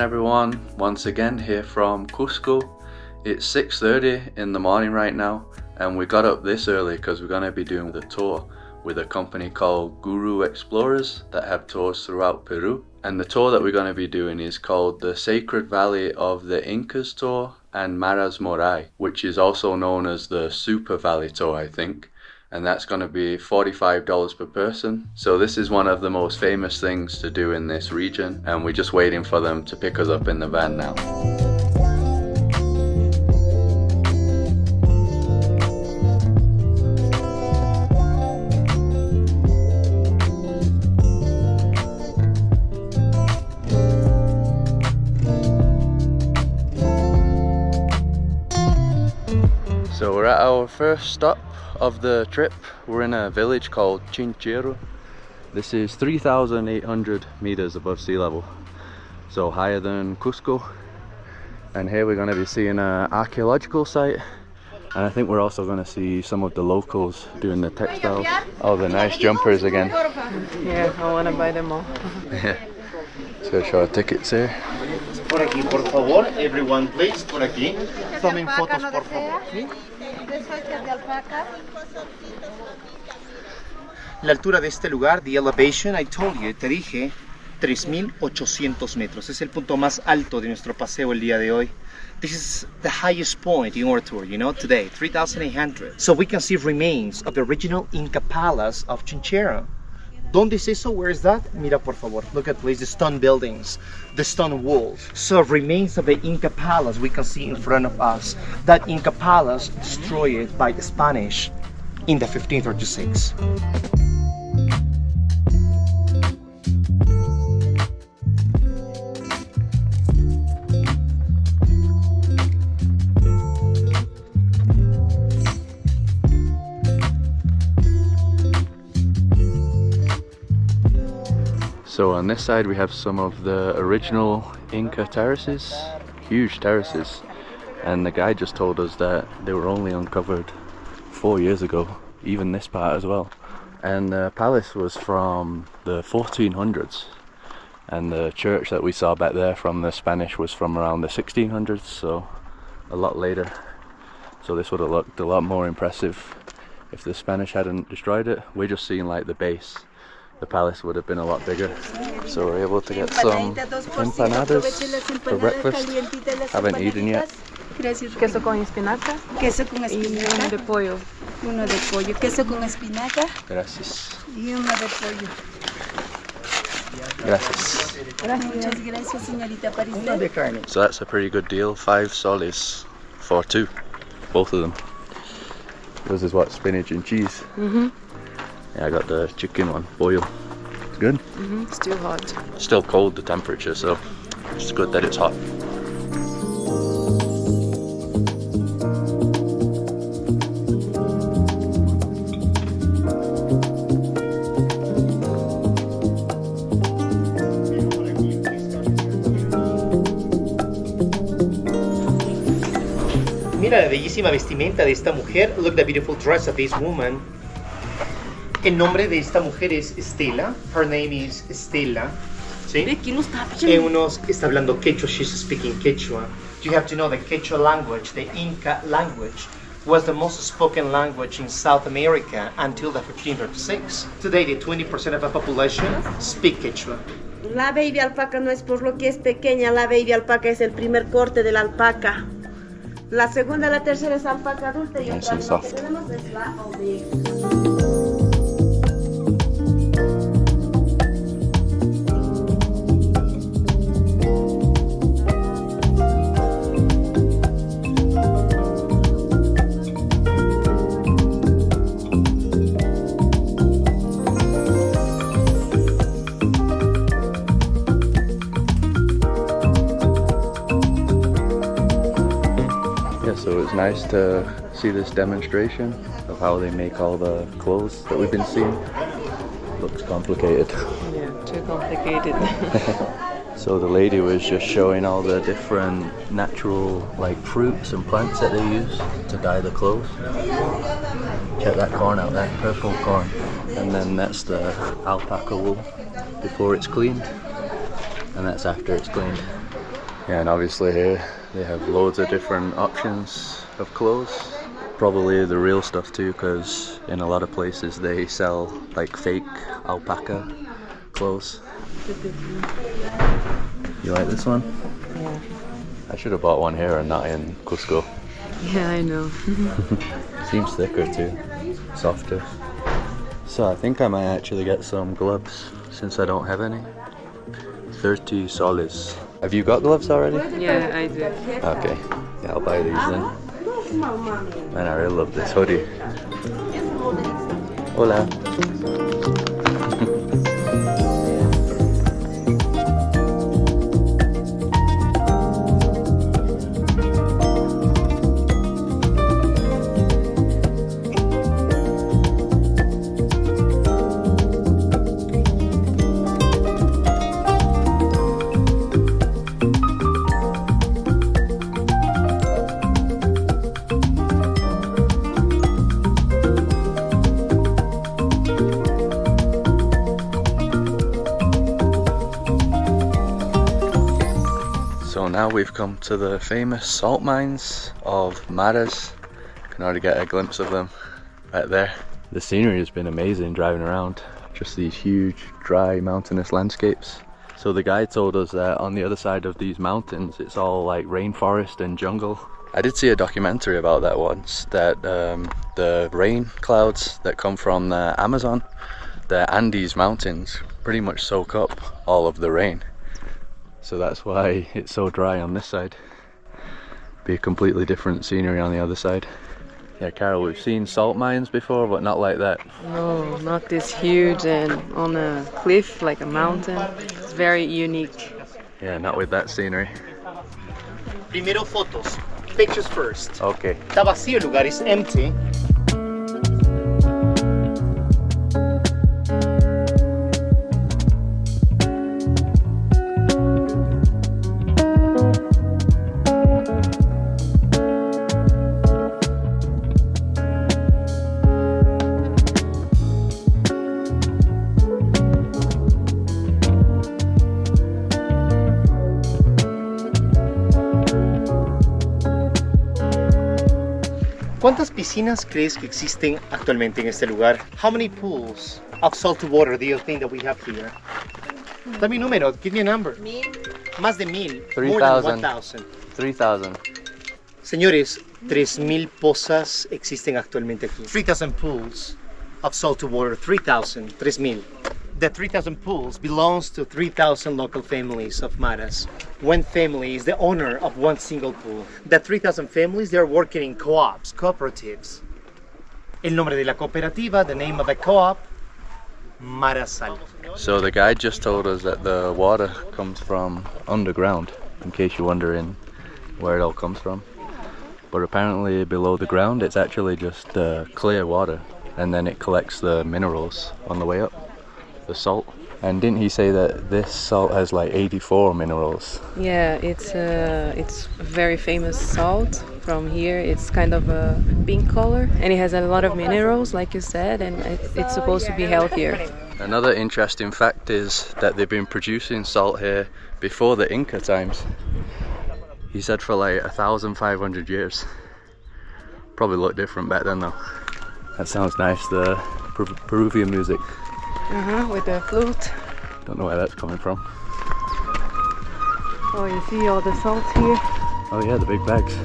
again everyone, once again here from Cusco. It's 6:30 in the morning right now, and we got up this early because we're going to be doing the tour with a company called Guru Explorers that have tours throughout Peru. And the tour that we're going to be doing is called the Sacred Valley of the Incas Tour and Maras Moray, which is also known as the Super Valley Tour, I think. And that's going to be $45 per person. So this is one of the most famous things to do in this region, and we're just waiting for them to pick us up in the van now. So we're at our first stop of the trip. We're in a village called Chinchero. This is 3,800 meters above sea level, so higher than Cusco. And here we're going to be seeing an archaeological site, and I think we're also going to see some of the locals doing the textiles. Oh, the nice jumpers again. Yeah, I want to buy them all. Yeah. So show our tickets here. Por aquí, por favor, everyone please, por aquí. Tomen fotos, por favor. La altura de este lugar, the elevation, I told you, te dije, 3,800 metros. Es el punto más alto de nuestro paseo el día de hoy. This is the highest point in our tour, you know, today, 3,800. So we can see remains of the original Inca palace of Chinchero. ¿Dónde es eso? Where is that? Mira por favor, look at please the stone buildings, the stone walls. So remains of the Inca palace we can see in front of us. That Inca palace destroyed by the Spanish in the 1536. So on this side we have some of the original Inca terraces, huge terraces, and the guy just told us that they were only uncovered 4 years ago, even this part as well. And the palace was from the 1400s, and the church that we saw back there from the Spanish was from around the 1600s, so a lot later. So this would have looked a lot more impressive if the Spanish hadn't destroyed it. We're just seeing like the base. The palace would have been a lot bigger. So we're able to get some empanadas for breakfast. Haven't eaten yet. Queso con espinaca. Queso con espinaca. Y uno de pollo. Uno de pollo. Queso con espinaca. Gracias. Y uno de pollo. Gracias. Muchas gracias, señorita Paris. So that's a pretty good deal. 5 soles for 2, both of them. This is what, spinach and cheese? Yeah, I got the chicken one, pollo. It's good. Still hot. Still cold, the temperature, so it's good that it's hot. Mira la bellísima vestimenta de esta mujer. Look at the beautiful dress of this woman. El nombre de esta mujer es Estela. Her name is Estela. ¿Sí? Unos está hablando Quechua. She's speaking Quechua. You have to know the Quechua language, the Inca language, was the most spoken language in South America until the 1536. Today, the 20% of the population speak Quechua. La baby alpaca no es por lo que es pequeña, la baby alpaca es el primer corte de la alpaca. La segunda, la tercera es alpaca adulta y el cuarto que tenemos es la oveja. So it's nice to see this demonstration of how they make all the clothes that we've been seeing. Looks complicated. Yeah, too complicated. So the lady was just showing all the different natural like fruits and plants that they use to dye the clothes. Check that corn out there, purple corn. And then that's the alpaca wool before it's cleaned. And that's after it's cleaned. Yeah, and obviously here they have loads of different options of clothes. Probably the real stuff too, because in a lot of places they sell like fake alpaca clothes. You like this one? Yeah. I should have bought one here and not in Cusco. Yeah, I know. Seems thicker too, softer. So I think I might actually get some gloves since I don't have any. 30 soles. Have you got gloves already? Yeah, I do. Okay, yeah, I'll buy these then. Man, I really love this hoodie. Hola. So now we've come to the famous salt mines of Maras. Can already get a glimpse of them right there. The scenery has been amazing driving around. Just these huge, dry, mountainous landscapes. So the guide told us that on the other side of these mountains, it's all like rainforest and jungle. I did see a documentary about that once, that the rain clouds that come from the Amazon, the Andes mountains, pretty much soak up all of the rain. So that's why it's so dry on this side. Be a completely different scenery on the other side. Yeah, Carol, we've seen salt mines before, but not like that. No, not this huge and on a cliff like a mountain. It's very unique. Yeah, not with that scenery. Primero fotos. Pictures first. Okay. Está vacío el lugar, it's empty. ¿Cuántas piscinas crees que existen actualmente en este lugar? How many pools of salty water do you think that we have here? Dame un número, give me a number. 1000. Más de 1000. 3,000. 1000. 3,000. Señores, 3000 pozas existen actualmente aquí. 3000 pools of salty water. 3000. 3000. The 3000 pools belongs to 3000 local families of Maras. One family is the owner of one single pool. The 3000 families, they are working in co-ops, cooperatives. El nombre de la cooperativa, the name of the co-op, Marasal. So the guide just told us that the water comes from underground, in case you're wondering where it all comes from. But apparently below the ground it's actually just clear water, and then it collects the minerals on the way up, the salt. And didn't he say that this salt has like 84 minerals? Yeah, it's a very famous salt from here. It's kind of a pink color and it has a lot of minerals, like you said, and it's supposed to be healthier. Another interesting fact is that they've been producing salt here before the Inca times. He said for like 1,500 years. Probably looked different back then though. That sounds nice, the Peruvian music. With the flute. Don't know where that's coming from. Oh, you see all the salt here? Oh yeah, the big bags.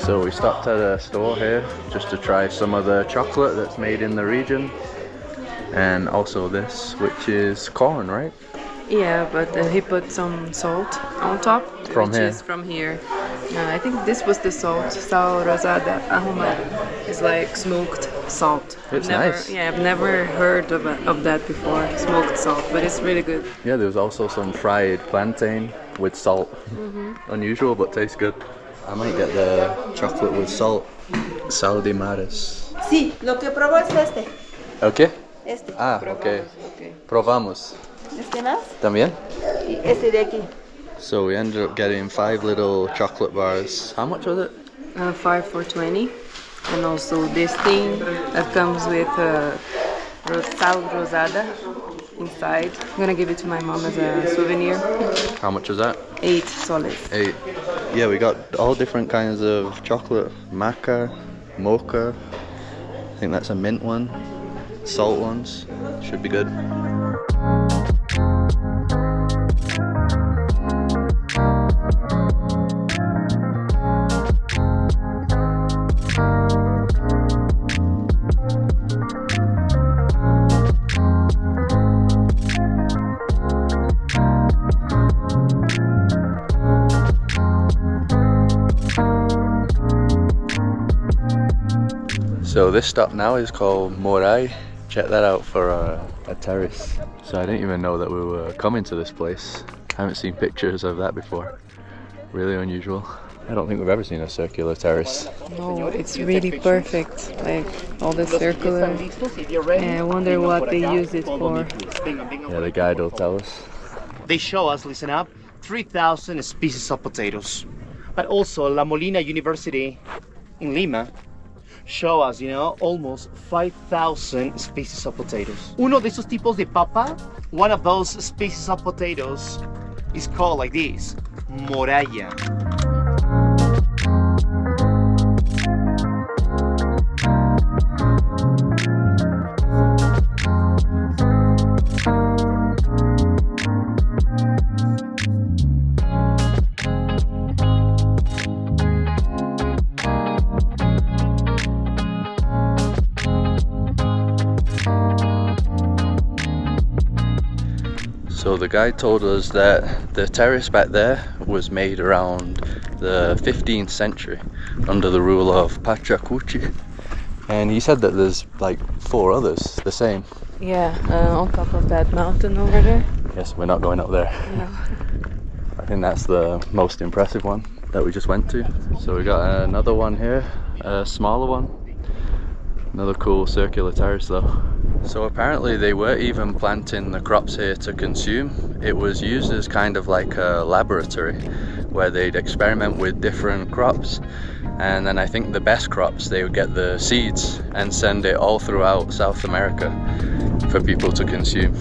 So we stopped at a store here just to try some of the chocolate that's made in the region, and also this, which is corn, right? Yeah, but he put some salt on top. From which here? Is from here. I think this was the salt, sal rosada ahumado. It's like smoked salt. It's never, nice. Yeah, I've never heard of that before, smoked salt, but it's really good. Yeah, there was also some fried plantain with salt. Unusual, but tastes good. I might get the chocolate with salt. Sal de mares. Sí, lo que probó es este. Okay. Este. Ah, okay. Okay. Probamos. Este más. También? Y este de aquí. So we ended up getting 5 little chocolate bars. How much was it? 5 for 20. And also this thing that comes with sal rosada inside. I'm gonna give it to my mom as a souvenir. How much was that? 8 soles. 8. Yeah, we got all different kinds of chocolate. Maca, mocha. I think that's a mint one. Salt ones. Should be good. So this stop now is called Moray. Check that out for a terrace. So I didn't even know that we were coming to this place. I haven't seen pictures of that before. Really unusual. I don't think we've ever seen a circular terrace. No, it's really perfect. Like all the circular. And I wonder what they use it for. Yeah, the guide will tell us. They show us, listen up, 3,000 species of potatoes. But also La Molina University in Lima show us, almost 5,000 species of potatoes. Uno de esos tipos de papa, one of those species of potatoes is called like this, moraya. So the guide told us that the terrace back there was made around the 15th century under the rule of Pachacuti, and he said that there's like 4 others the same. Yeah, on top of that mountain over there. Yes, we're not going up there. No. I think that's the most impressive one that we just went to. So we got another one here, a smaller one. Another cool circular terrace though. So apparently they were even planting the crops here to consume. It was used as kind of like a laboratory where they'd experiment with different crops, and then I think the best crops, they would get the seeds and send it all throughout South America for people to consume.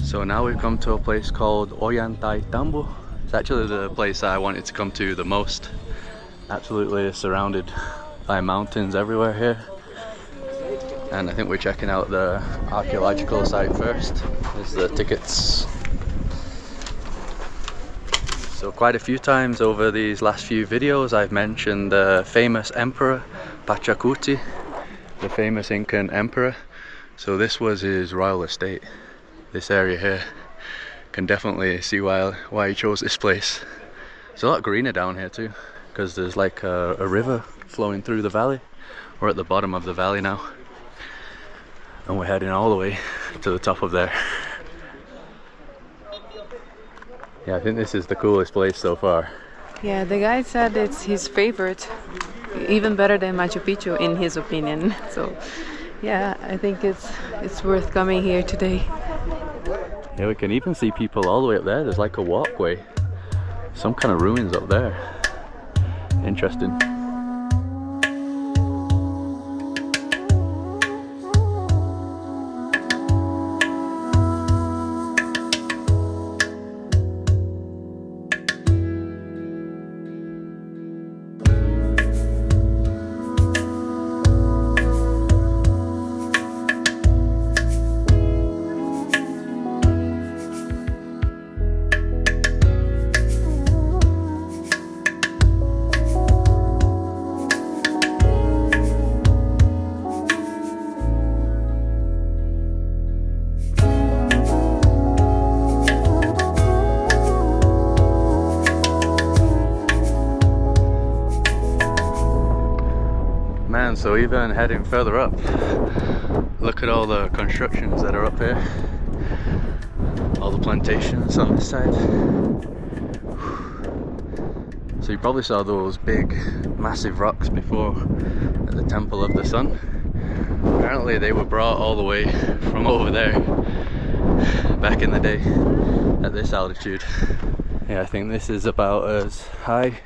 So now we've come to a place called Ollantaytambo. It's actually the place I wanted to come to the most. Absolutely surrounded by mountains everywhere here. And I think we're checking out the archaeological site first. There's the tickets. So quite a few times over these last few videos I've mentioned the famous emperor Pachacuti, the famous Incan emperor. So this was his royal estate. This area here, can definitely see why he chose this place. It's a lot greener down here too, because there's like a river flowing through the valley. We're at the bottom of the valley now, and we're heading all the way to the top of there. Yeah, I think this is the coolest place so far. Yeah, the guy said it's his favorite, even better than Machu Picchu in his opinion. So yeah, I think it's worth coming here today. Yeah, we can even see people all the way up there. There's like a walkway. Some kind of ruins up there. Interesting. Man, so even heading further up, look at all the constructions that are up here. All the plantations on this side. So you probably saw those big, massive rocks before at the Temple of the Sun. Apparently they were brought all the way from over there back in the day at this altitude. Yeah, I think this is about as high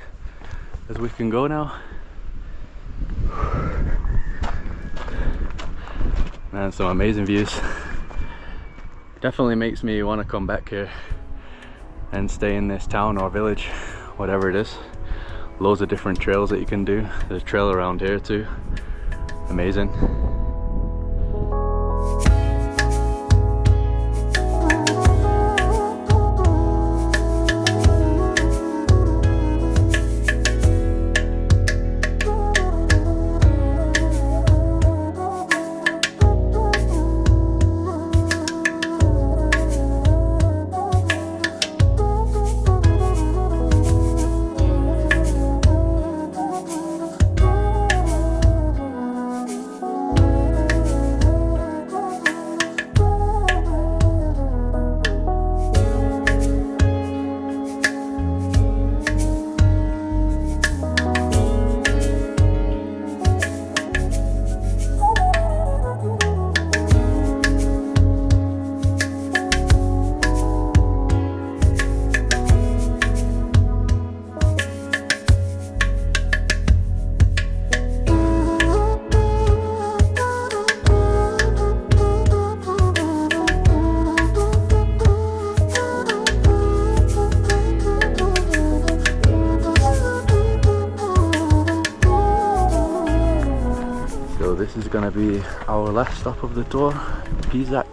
as we can go now. Man, some amazing views. Definitely makes me want to come back here and stay in this town or village, whatever it is. Loads of different trails that you can do. There's a trail around here too. Amazing. This is gonna be our last stop of the tour, Pisac,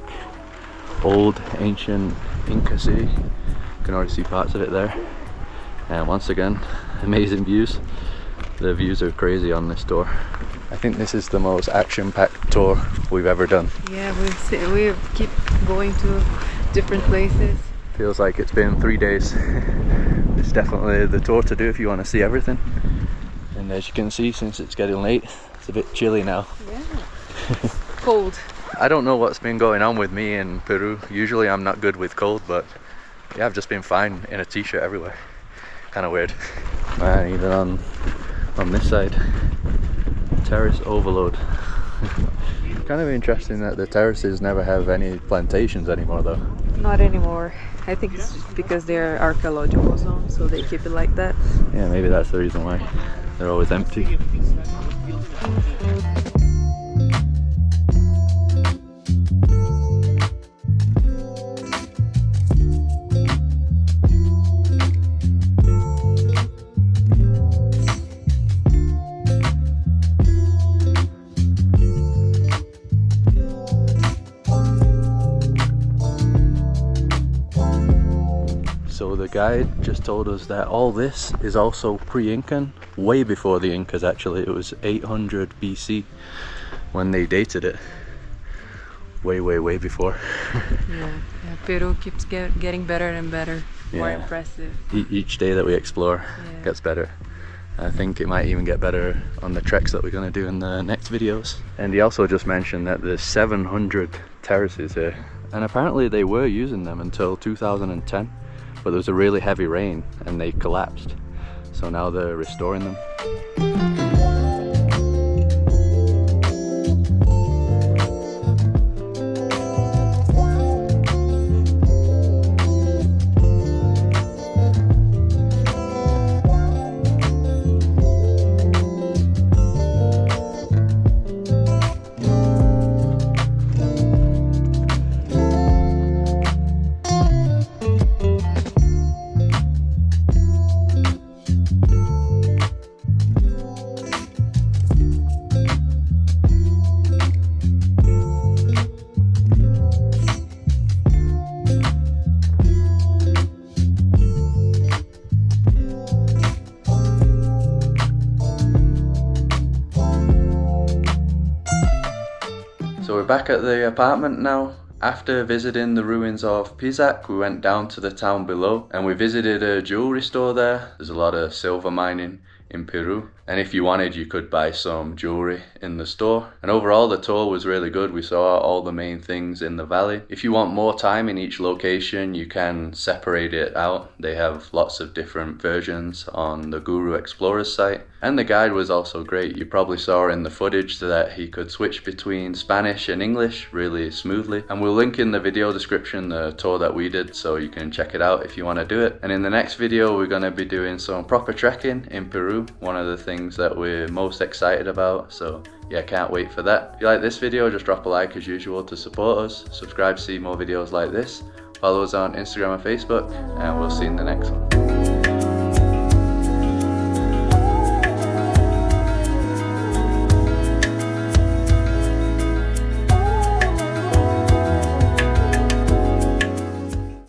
old ancient Inca city. You can already see parts of it there. And once again, amazing views. The views are crazy on this tour. I think this is the most action-packed tour we've ever done. Yeah, we keep going to different places. Feels like it's been 3 days. It's definitely the tour to do if you want to see everything. And as you can see, since it's getting late, it's a bit chilly now. Yeah. Cold. I don't know what's been going on with me in Peru. Usually I'm not good with cold, but yeah, I've just been fine in a t-shirt everywhere. Kind of weird. Man, even on this side, terrace overload. Kind of interesting that the terraces never have any plantations anymore though. Not anymore. I think it's just because they're archaeological zones, so they keep it like that. Yeah, maybe that's the reason why they're always empty. So the guide just told us that all this is also pre-Incan, way before the Incas actually. It was 800 BC when they dated it. Way before. Yeah, Peru keeps getting better and better, more Yeah. impressive. Each day that we explore Yeah. gets better. I think it might even get better on the treks that we're going to do in the next videos. And he also just mentioned that there's 700 terraces here. And apparently they were using them until 2010. But there was a really heavy rain and they collapsed. So now they're restoring them. back at the apartment now. After visiting the ruins of Pisac, we went down to the town below and we visited a jewelry store there. There's a lot of silver mining in Peru, and if you wanted you could buy some jewelry in the store. And overall the tour was really good. We saw all the main things in the valley. If you want more time in each location, you can separate it out. They have lots of different versions on the Guru Explorers site, and the guide was also great. You probably saw in the footage that he could switch between Spanish and English really smoothly, and we'll link in the video description the tour that we did so you can check it out if you want to do it. And in the next video we're going to be doing some proper trekking in Peru, one of the things that we're most excited about, so yeah, can't wait for that. If you like this video, just drop a like as usual to support us, subscribe to see more videos like this, follow us on Instagram and Facebook, and we'll see you in the next one.